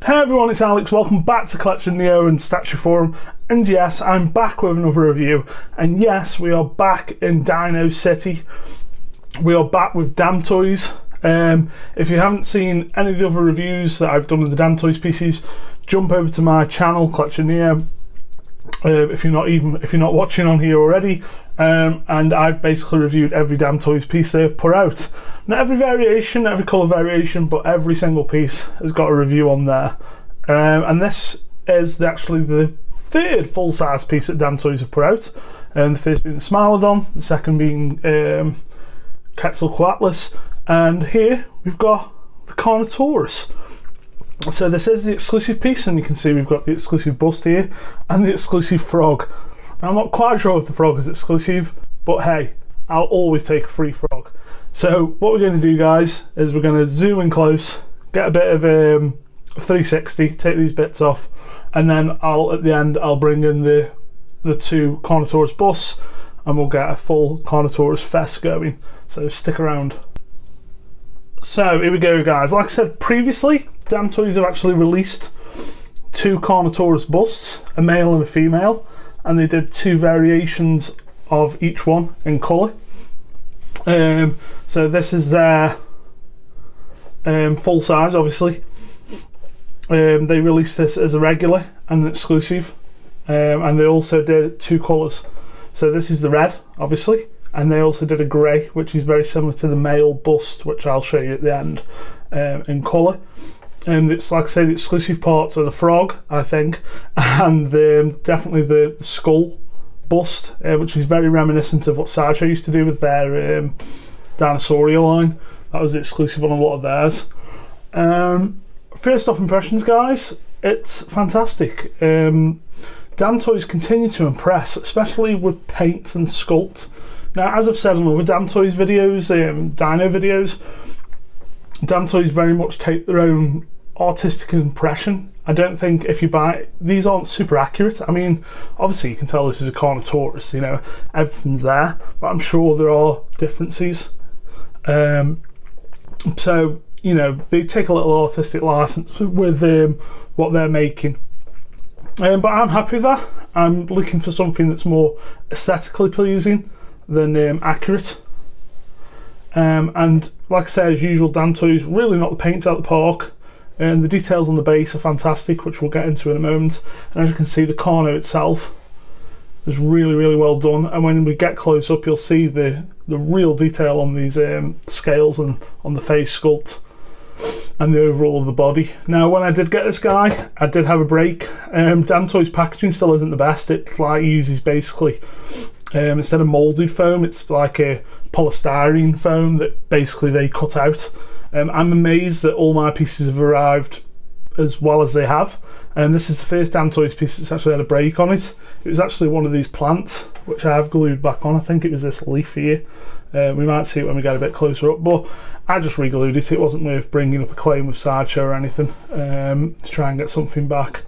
Hey everyone, it's Alex. Welcome back to Collection Neo and StatueForum. And yes, I'm back with another review. And yes, we are back in Dino City. We are back with Damtoys. If you haven't seen any of the other reviews that I've done with the Damtoys PCs, jump over to my channel, Collection Neo. If you're not watching on here already, and I've basically reviewed every Damtoys piece they've put out. Not every variation, not every colour variation, but every single piece has got a review on there. And this is actually the third full-size piece that Damtoys have put out. The first being the Smilodon, the second being Quetzalcoatlus, and here we've got the Carnotaurus. So this is the exclusive piece, and you can see we've got the exclusive bust here and the exclusive frog. Now, I'm not quite sure if the frog is exclusive, but hey, I'll always take a free frog. So what we're going to do, guys, is we're going to zoom in close, get a bit of 360, take these bits off, and then at the end I'll bring in the two Carnotaurus busts, and we'll get a full Carnotaurus fest going. So stick around. So here we go, guys. Like I said previously, Damtoys have actually released two Carnotaurus busts, a male and a female, and they did two variations of each one in colour. So this is their full size, obviously. They released this as a regular and an exclusive, and they also did two colours. So this is the red, obviously, and they also did a grey, which is very similar to the male bust, which I'll show you at the end, in colour. And it's, like I say, the exclusive parts are the frog, I think, and definitely the skull bust, which is very reminiscent of what Sideshow used to do with their Dinosauria line. That was the exclusive on a lot of theirs. First off impressions, guys, it's fantastic. Damtoys continue to impress, especially with paint and sculpt. Now, as I've said on other Damtoys videos, Dino videos, Damtoys very much take their own artistic impression. I don't think if you buy these aren't super accurate. I mean, obviously you can tell this is a Carnotaurus, you know, everything's there, but I'm sure there are differences. So, you know, they take a little artistic license with what they're making. But I'm happy with that. I'm looking for something that's more aesthetically pleasing than accurate. And like I said, as usual, Damtoys really knock the paint out of the park. And the details on the base are fantastic, which we'll get into in a moment. And as you can see, the Carno itself is really, really well done. And when we get close up, you'll see the real detail on these scales and on the face sculpt and the overall of the body. Now, when I did get this guy, I did have a break. Damtoys packaging still isn't the best. It like uses basically instead of moulded foam, it's like a polystyrene foam that basically they cut out. I'm amazed that all my pieces have arrived as well as they have. This is the first Damtoys piece that's actually had a break on it. It was actually one of these plants, which I have glued back on. I think it was this leaf here. We might see it when we get a bit closer up, but I just re-glued it. It wasn't worth bringing up a claim with Sideshow or anything to try and get something back.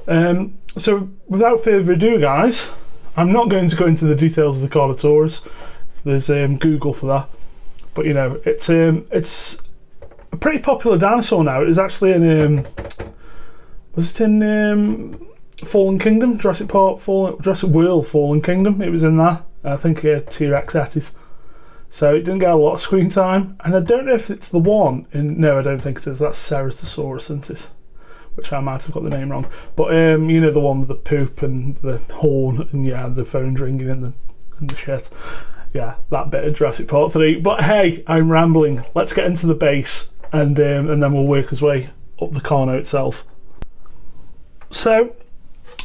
So without further ado, guys, I'm not going to go into the details of the Carnotaurus. There's Google for that. But you know, it's a pretty popular dinosaur now. It was actually in was it in Fallen Kingdom, Jurassic World Fallen Kingdom. It was in that. I think T-Rex ate it. So it didn't get a lot of screen time. And I don't know if it's the one in. No, I don't think it is. That's Ceratosaurus, isn't it? Which I might have got the name wrong. But you know, the one with the poop and the horn and yeah, the phone ringing and the shit. Yeah, that bit of Jurassic Park 3. But hey, I'm rambling. Let's get into the base, and then we'll work our way up the Carno itself. So,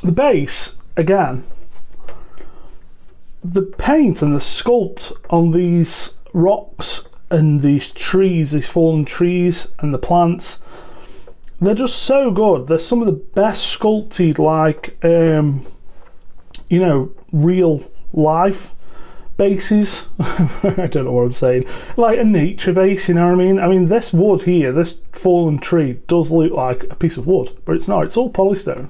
the base, again, the paint and the sculpt on these rocks and these trees, these fallen trees and the plants, they're just so good. They're some of the best sculpted, like, you know, real life bases. I don't know what I'm saying. Like a nature base, you know what I mean? I mean, this wood here, this fallen tree, does look like a piece of wood, but it's not. It's all polystone.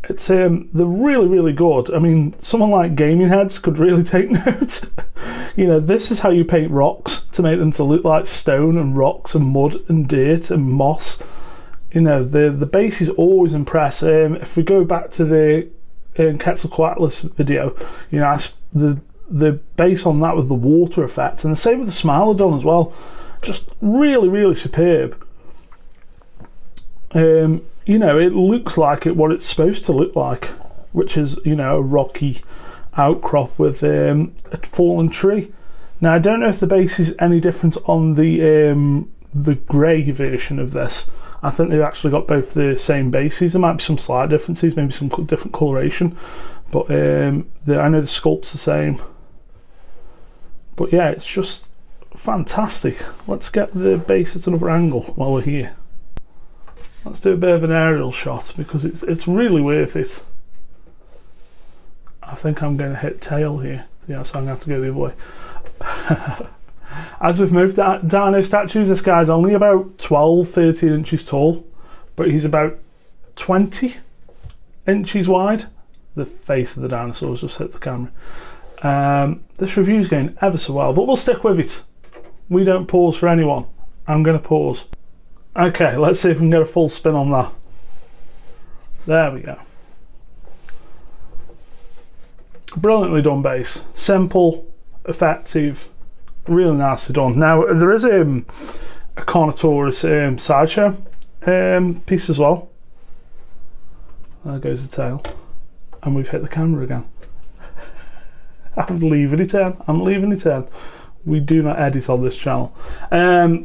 It's they're really, really good. I mean, someone like Gaming Heads could really take note. You know, this is how you paint rocks to make them to look like stone and rocks and mud and dirt and moss. you know, the bases always impress. If we go back to the Quetzalcoatlus video, you know, the base on that with the water effect, and the same with the Smilodon as well, just really, really superb. You know, it looks like what it's supposed to look like, which is, you know, a rocky outcrop with a fallen tree. Now, I don't know if the base is any different on the grey version of this. I think they've actually got both the same bases. There might be some slight differences, maybe some different coloration, but I know the sculpt's the same. But yeah, it's just fantastic. Let's get the base at another angle while we're here. Let's do a bit of an aerial shot because it's really worth it. I think I'm going to hit tail here. Yeah, so I'm going to have to go the other way. As we've moved dino statues, this guy's only about 12-13 inches tall, but he's about 20 inches wide. The face of the dinosaurs just hit the camera. This review's going ever so well, but we'll stick with it. We don't pause for anyone. I'm going to pause. Okay, let's see if we can get a full spin on that. There we go. Brilliantly done base. Simple, effective, really nicely done. Now, there is a Carnotaurus sideshow piece as well. There goes the tail. And we've hit the camera again. I'm leaving it in. I'm leaving it in. We do not edit on this channel,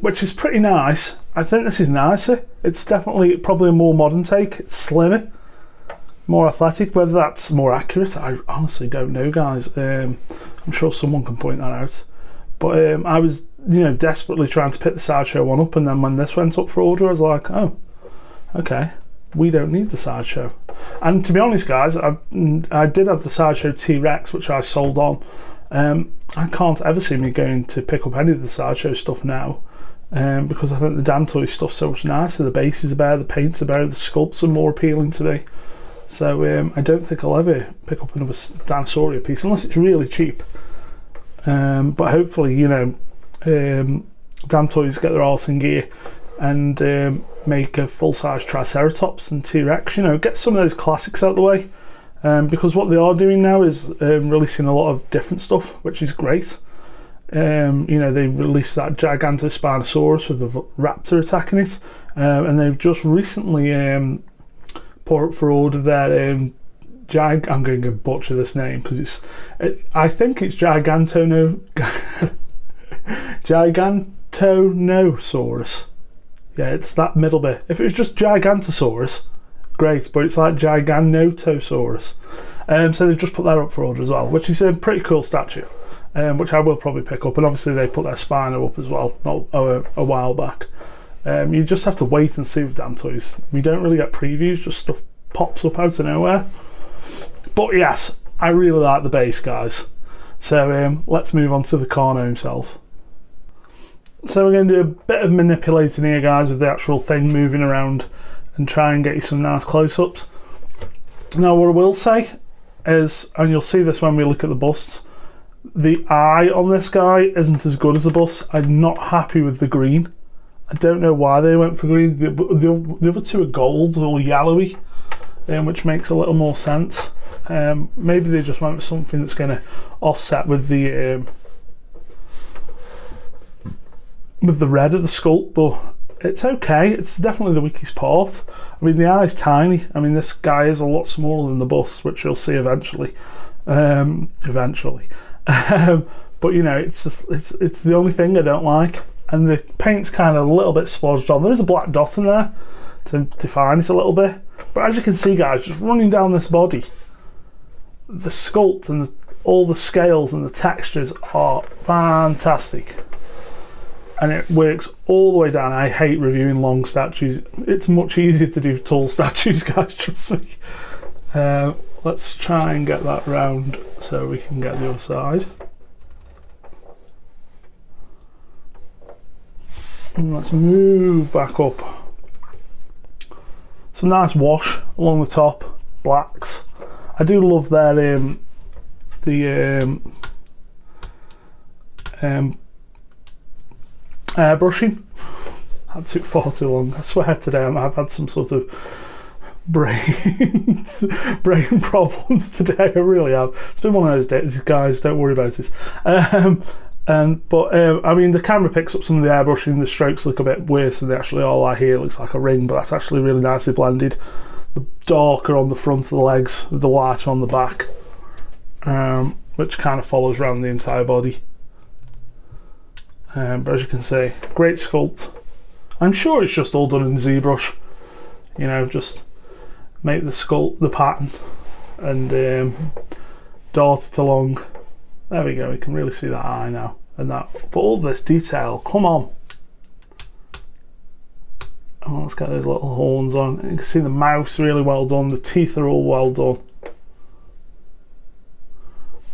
which is pretty nice. I think this is nicer. It's definitely probably a more modern take. It's slimmer, more athletic. Whether that's more accurate, I honestly don't know, guys. I'm sure someone can point that out. But I was, you know, desperately trying to pick the sideshow one up, and then when this went up for order, I was like, oh, okay, we don't need the sideshow. And to be honest, guys, I did have the sideshow T-Rex, which I sold on. I can't ever see me going to pick up any of the sideshow stuff now, because I think the Damtoys stuff's so much nicer. The bases are better, the paints are better, the sculpts are more appealing to me. So I don't think I'll ever pick up another Dinosauria piece unless it's really cheap. But hopefully, you know, Damtoys get their arse in gear and make a full-size Triceratops and T-Rex. You know, get some of those classics out of the way. Because what they are doing now is releasing a lot of different stuff, which is great. You know, they released that Gigantospinosaurus with the raptor attacking it, and they've just recently put up for order their I'm going to butcher this name because I think it's Gigantonosaurus. Yeah, it's that middle bit. If it was just Gigantosaurus, great, but it's like Giganotosaurus. So they've just put that up for order as well, which is a pretty cool statue, which I will probably pick up. And obviously they put their Spino up as well, not a while back. You just have to wait and see with Damtoys. We don't really get previews, just stuff pops up out of nowhere. But yes, I really like the base, guys. So let's move on to the Carno himself. So we're going to do a bit of manipulating here, guys, with the actual thing moving around and try and get you some nice close-ups. Now, what I will say is, and you'll see this when we look at the busts, the eye on this guy isn't as good as the bust. I'm not happy with the green. I don't know why they went for green. The other two are gold or yellowy, which makes a little more sense. Maybe they just went with something that's going to offset with the red of the sculpt, but it's okay. It's definitely the weakest part. I mean, the eye's tiny. I mean, this guy is a lot smaller than the bust, which you'll see eventually. But you know, it's the only thing I don't like. And the paint's kind of a little bit splodged on. There is a black dot in there to define it a little bit. But as you can see, guys, just running down this body, the sculpt and all the scales and the textures are fantastic. And it works all the way down. I hate reviewing long statues. It's much easier to do tall statues, guys, trust me. Let's try and get that round so we can get the other side. And let's move back up. Some nice wash along the top, blacks. I do love their airbrushing. That took far too long. I swear today I've had some sort of brain problems today. I really have. It's been one of those days, guys. Don't worry about it. I mean, the camera picks up some of the airbrushing. The strokes look a bit worse than they actually are. Like here, it looks like a ring, but that's actually really nicely blended. The darker on the front of the legs, with the lighter on the back, which kind of follows around the entire body. But as you can see, great sculpt. I'm sure it's just all done in ZBrush. You know, just make the sculpt, the pattern, and dart it along. There we go. You can really see that eye now, and that. But all this detail, come on. Oh, let's get those little horns on. You can see the mouth's really well done. The teeth are all well done.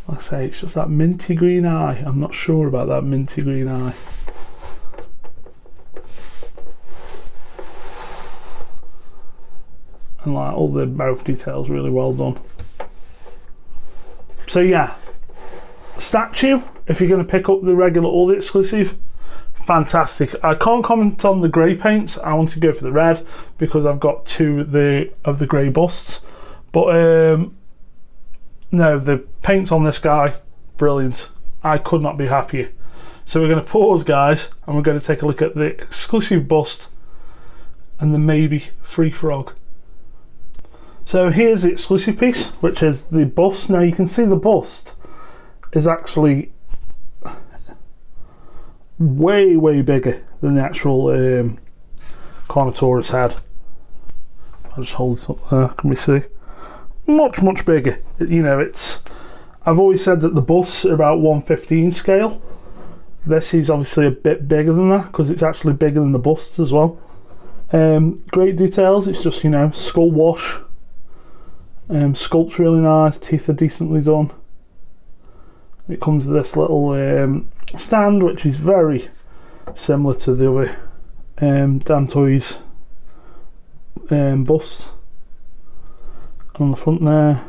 Like I say, it's just that minty green eye. I'm not sure about that minty green eye. And like all the mouth details really well done. So yeah, statue, if you're going to pick up the regular or the exclusive, fantastic. I can't comment on the grey paints. I want to go for the red because I've got two of the grey busts. But no, the paints on this guy, brilliant. I could not be happier. So we're going to pause, guys, and we're going to take a look at the exclusive bust and the maybe free frog. So here's the exclusive piece, which is the bust. Now you can see the bust is actually way bigger than the actual Carnotaurus head. I'll just hold it up there, can we see? Much bigger. You know, I've always said that the busts are about 1/15 scale. This is obviously a bit bigger than that because it's actually bigger than the busts as well. Great details. It's just, you know, skull wash. Sculpt's really nice. Teeth are decently done. It comes with this little stand, which is very similar to the other Damtoys busts. On the front there,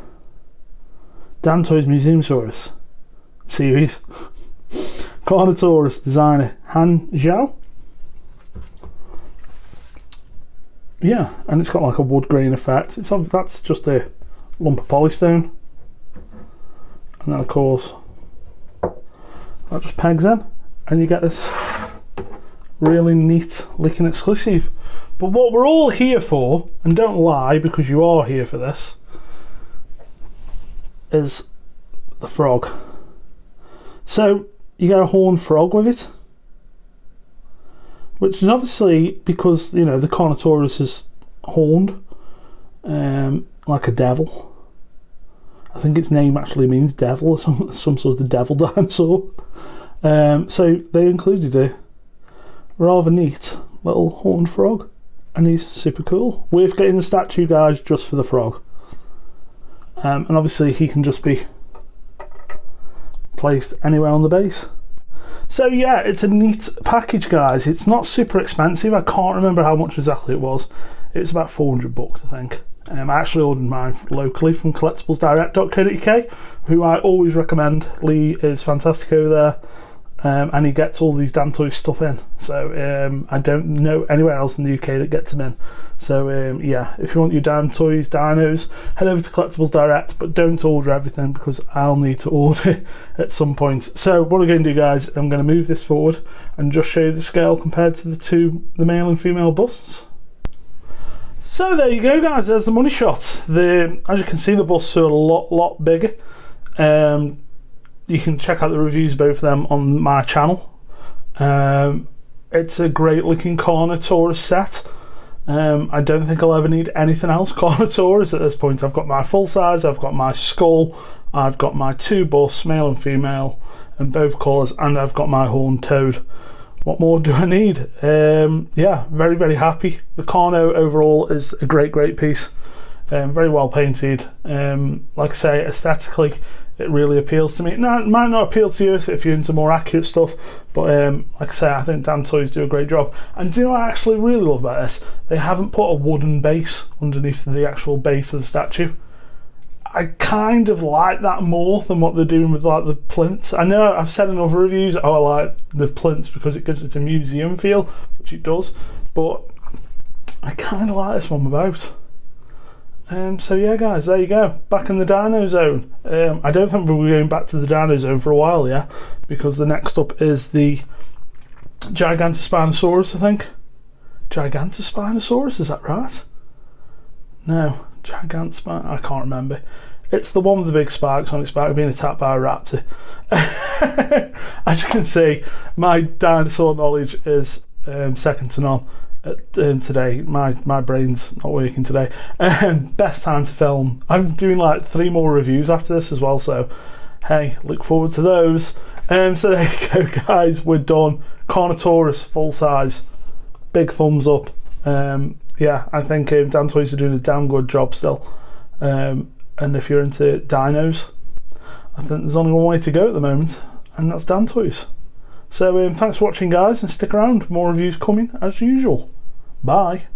Damtoys Museumsaurus series. Carnotaurus designer Han Zhao. Yeah, and it's got like a wood grain effect. That's just a lump of polystone, and then of course that just pegs in, and you get this really neat looking exclusive. But what we're all here for, and don't lie because you are here for this, is the frog. So you get a horned frog with it, which is obviously because, you know, the Carnotaurus is horned, like a devil. I think its name actually means devil, or some sort of devil dinosaur. So they included a rather neat little horned frog, and he's super cool. Worth getting the statue, guys, just for the frog. And obviously he can just be placed anywhere on the base. So yeah, it's a neat package, guys. It's not super expensive. I can't remember how much exactly it was. It's about $400, I think. I actually ordered mine locally from collectiblesdirect.co.uk, who I always recommend. Lee is fantastic over there, and he gets all these Damtoys stuff in. So I don't know anywhere else in the UK that gets them in. So yeah, if you want your Damtoys, dinos, head over to Collectibles Direct, but don't order everything because I'll need to order at some point. So what I'm going to do, guys, I'm going to move this forward and just show you the scale compared to the male and female busts. So there you go, guys, there's the money shot. As you can see, the busts are a lot bigger. You can check out the reviews of both of them on my channel. It's a great looking Carnotaurus set. I don't think I'll ever need anything else Carnotaurus at this point. I've got my full size, I've got my skull, I've got my two busts, male and female, in both colours, and I've got my horned toad. What more do I need? Yeah, very happy. The Carno overall is a great piece. Very well painted. Like I say, aesthetically, it really appeals to me. Now, it might not appeal to you if you're into more accurate stuff, but like I say, I think Damtoys do a great job. And do you know what I actually really love about this? They haven't put a wooden base underneath the actual base of the statue. I kind of like that more than what they're doing with like the plinths. I know I've said in other reviews, oh, I like the plinths because it gives it a museum feel, which it does. but I kind of like this one without. So yeah, guys, there you go. Back in the dino zone. I don't think we'll be going back to the dino zone for a while, yeah, because the next up is the Gigantospinosaurus, I think. Gigantospinosaurus, is that right? No, I can't remember. It's the one with the big spikes on its back being attacked by a raptor. As you can see, my dinosaur knowledge is second to none. Today, my brain's not working today. Best time to film. I'm doing like 3 more reviews after this as well, so hey, look forward to those. So there you go, guys, we're done. Carnotaurus, full size, big thumbs up. Yeah, I think Damtoys are doing a damn good job still. And if you're into dinos, I think there's only one way to go at the moment, and that's Damtoys. So thanks for watching, guys, and stick around. More reviews coming as usual. Bye.